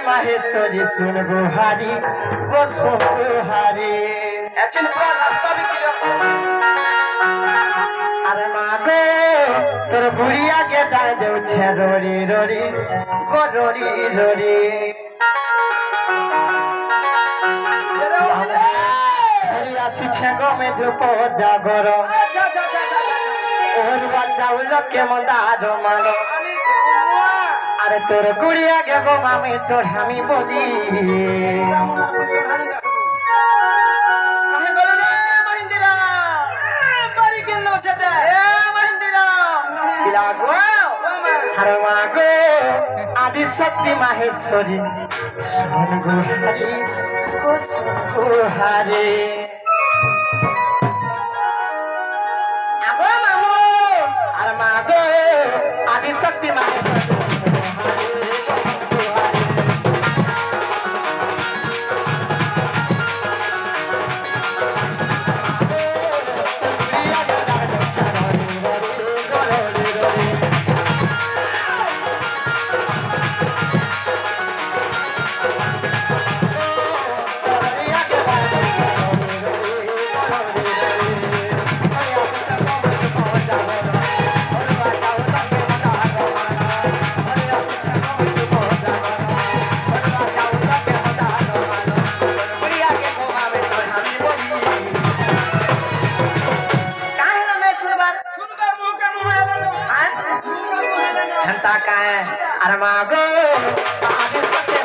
माहेश्वरी सुन गुहारी गो सुन गुहारी एचिन पूरा रास्ता भी क्लियर अरे मागो तोर बुढ़िया के डाल दे छे रोरी रोरी गो रोरी रोरी छेगो में धूप जागर ओहरुआ चाउल के मंदारो मारो अरे तोर गुड़िया के गोमा में चढ़ामी बोली आदि शक्ति माहेश्वरी सुन गुहारी को सुन गुहारी आदि शक्ति माहेश्वरी अरे मागो आदि शक्ति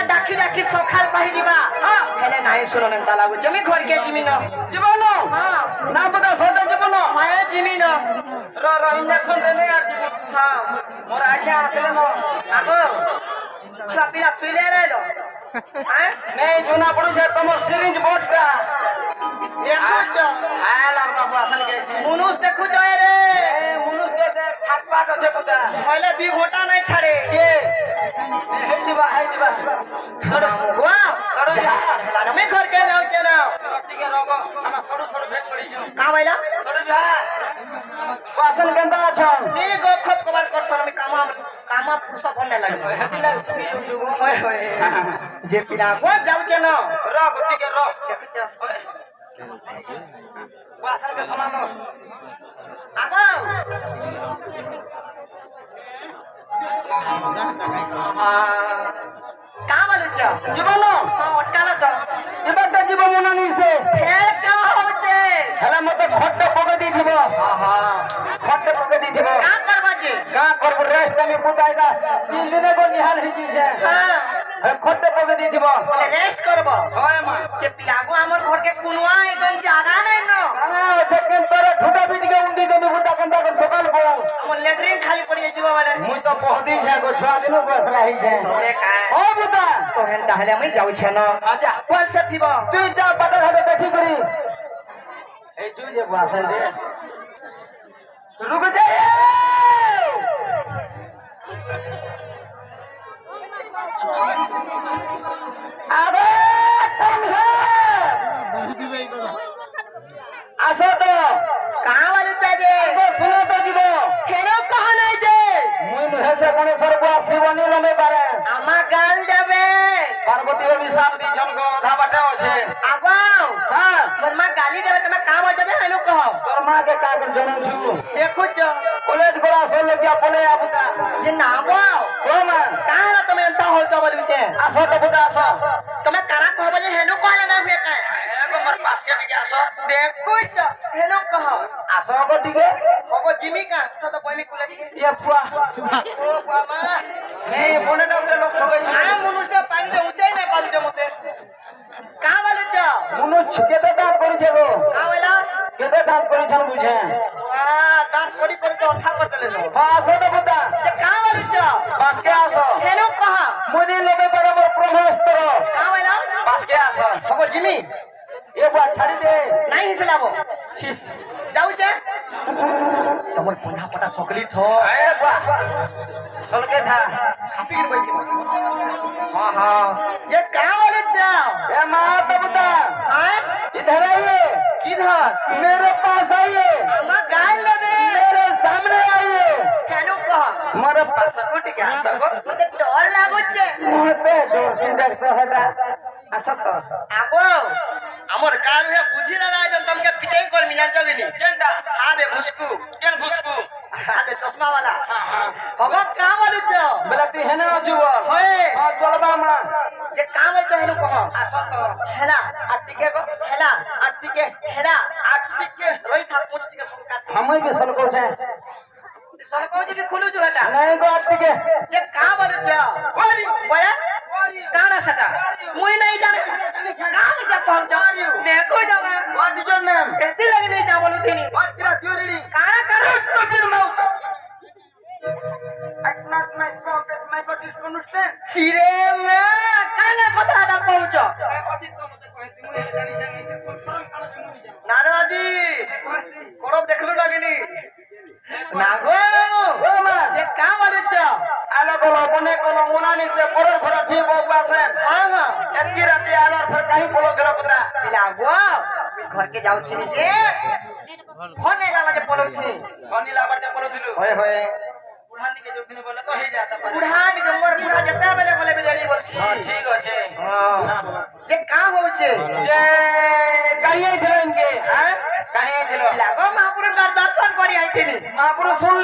डाकी डाकी सखाल पहिलिबा हेले नाही सुनो नंता लागु जमी खोर के जिमिन जीवन हां ना पता सोते जीवन माया जिमिन रो इंजेक्शन देने यार हां मोर आज्ञा आसले न आगो छुआ पिला सुइले रहलो हैं नहीं जुना पड़ू छे तमर सिरिंज बोट का देखो छ हां लागबा आसन कैसे मुनुस देखु जाय रे ए मुनुस के देख छाटपाट আছে पुता पहले 2 घंटा नहीं छाड़े के हे दिबा सड़ो वाह सड़ो जा लाना में घर के जाऊ छ ना ठीक है रोगो हम सड़ो सड़ो भेट पड़ी छ का भइला सड़ो जा वासन केंदा छ नी गो खप कबार कर सन में कामा पुरुष बनने लगे हेतिला सुबी जुगो ओए होए जे पिला को जाऊ छ ना रोगो ठीक है रो देखु छ वासन के समान आगो का बोलु छ जीवन हां अटकाला तो जीवन जीवन मनानी से फेर का हो छे हेला मते खट्टे पके दी दिबो हां खट्टे पके दी दिबो का करबा छी का करब रेस्ट में बुदाइदा 3 दिन को निहाल ही जी है हां खट्टे पके दी दिबो बोले रेस्ट करबो होय मा जे पिलागो हमर घर के कुनवा एकदम जागा नै न हां छकेन तोरे ठुटा बिट के उंडी देनी बुदा कंदा कर सकाल पो हमर लेटरिन खाली पड़ी जीवा वाला मुई तो पहदी छे को छुआ दिनो बसला ही छे रे का ओ बुदा तो हेन ताहले मैं जाऊ छे न आजा कोन से थीबो तू जा बटर हटे देखी करी ए जू जे वासन रे रुक जा अबे तुम है आसो तो कहां वाले चाहिए वो सुनो तो जीवो केनो कहा नहीं जे मुई नुहे से कोने सरबो शिवनी लमे पारे आमा गाल देबे पार्वती को विशाप दी जन को आधा बाट हेने होछे आगो हां मोर मां गाली देबे तमे का बोल दे हेनु कहो तोर मां के का कर जनम छु देखो छ कॉलेज गोरा सोल लगिया बोले आबुता जे नाबो ओ मां काहे तमे अंता होल छ बोलु छे आसो तो बुता आसो तमे काना कहबो जे हेनु कहले ना हुए का एगो मोर पास के दिके आसो देखो छ हेनु कहो आसो को दिके होगो जिमी का तो बमी कुला दिके ये पुआ ओ बाबा नहीं बोले ना अपने लोग सगै आ मनुष्य पानी दे ऊंचाई ना पालु छ मते का बोले छ मुनु केते दांत करि छे गो का बोला केते दांत करि छन बुझे वाह दांत कोड़ी कोड़ी तो अच्छा कर देले नो आसो तो बुता जे का बोले छ पास के आसो हेनु कहा मुनी लबे बराबर प्रभास्तर का बोला पास के आसो होगो जिमी ये बात छाड़ी दे नहीं हिसलाबो छिस जाऊ छे तमर पंधा पटा सकली थो ए बा सोल के था खापी गिर बैठी हां हां जे का बोले छ ए मां तो बुता हां इधर आइए किधर मेरे पास आइए हम गाल लेबे मेरे सामने आइए केनु कह मेरे पास कुट के आसो गो मते डर लागो छे मते डर सिंडर तो हटा आसो तो आगो हमर गाल हे बुद्धि लगा जन तमके पिटाई कर मिजान चगनी केनटा हां दे घुसकू केन घुसकू हां दे चश्मा वाला होगो का बोले छ बेला तू हेने अछु बोल होए हां चलबा मां जे का बोले छ हेनु कह आसो तो हेला आ टिके गो हेला आ टिके हेला आ टिके रोई था पूछ के सुनका से हम भी सल को छे सलको जे के खुलू जो हेटा नहीं गो आ टिके जे का बोले छ वारी बोया काना सटा मुई नहीं जाने काम से पहुंच देखो जावा व्हाट इज योर नेम कहती लगी नहीं जा बोलू थी व्हाट क्लास यू रीडिंग काना करो तो फिर मैं At not my progress, my God is to understand. सिरे में काना पता ना पहुंचो नाराजी करब देखलु लगिनी नागो मामू जे का बोले छ आलो बोलो बने कोनो मुनानी से परर भरा छी बौआ से हां हां एकी राती आलर फिर कहीं बोलो जरा पता पिलागो घर के जाऊ छी जे फोन नहीं लाला जे बोलू छी कोनी लाबर जे बोलो दिलु होय होय बुढ़ानी के जो दिन बोले तो ही जाता पर बुढ़ा के मोर बुढ़ा जता बेले बोले बिलेडी बोल छी हां ठीक अछि हां जे का हो छे जे कहिए दिलो इनके हैं कहिए दिलो लागो महापुर का दर्शन करी आई थी महापुरुष सुन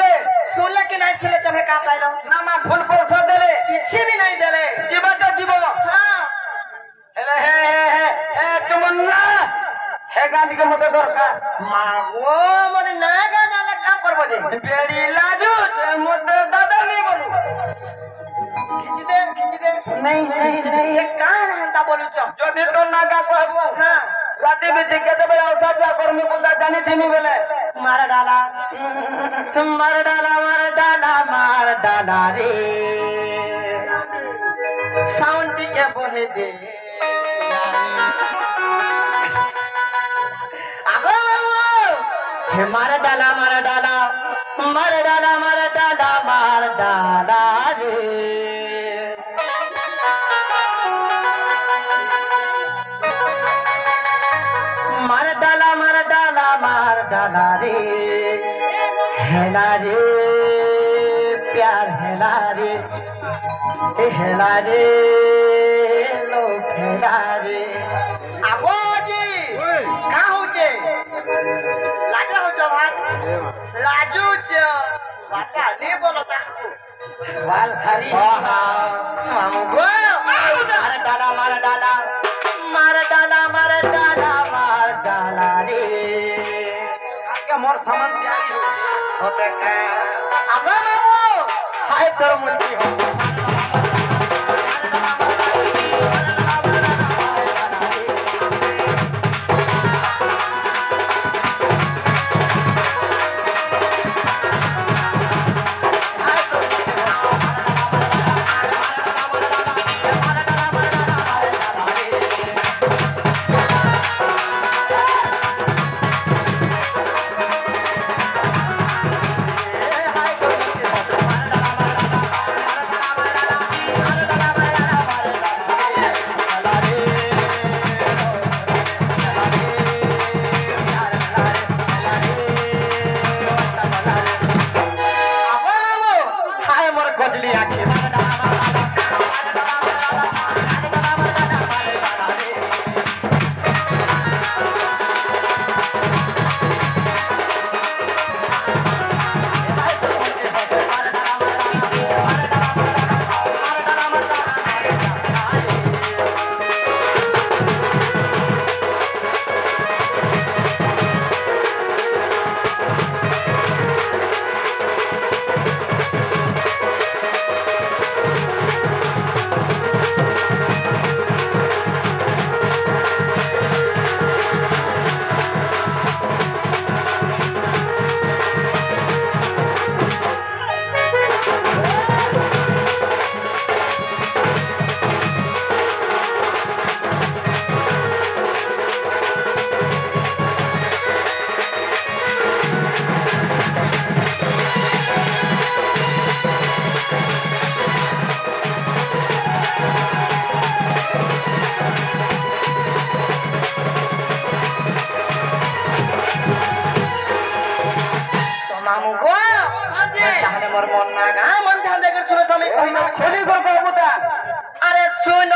ले कि नहीं सुन ले तुम्हें का पाइलो ना मा फूल परसा देले किछि भी नहीं देले जीवा तो जीवो हां हे तुमन्ना हे गांधी के मते दरकार मागो मने ना गाना काम करबो जे बेड़ी लाजू छे मते दादा नहीं बोलू खिच दे नहीं जे कान हंता बोलू छ যদি তো নাগা कहबो हां राती भी दिखे देबे औसा जा कर्मी बुदा जानी थीनी बेले मार डाला मार डाला मार डाला मार डाला रे साउंड के बोले दे आगो बाबू हे मार डाला मार डाला मार डाला मार डाला मार डाला रे मार डाला मार डाला मार डाला रे हेला रे प्यार हेला रे लो हेला रे आगो जी का होचे लाजा होचो भाई लाजू छ बाका नहीं बोलता वाल सारी मामू गो मार डाला मार डाला मार डाला मार डाला मार डाला रे के मोर सामान तैयारी हो सोते का आगो मामू हाय तोर मुंडी हो তাহলে মোর মন না গা মন ধ্যান দেখে শুনে তুমি কই না ছেলে কর কবুতা আরে শুন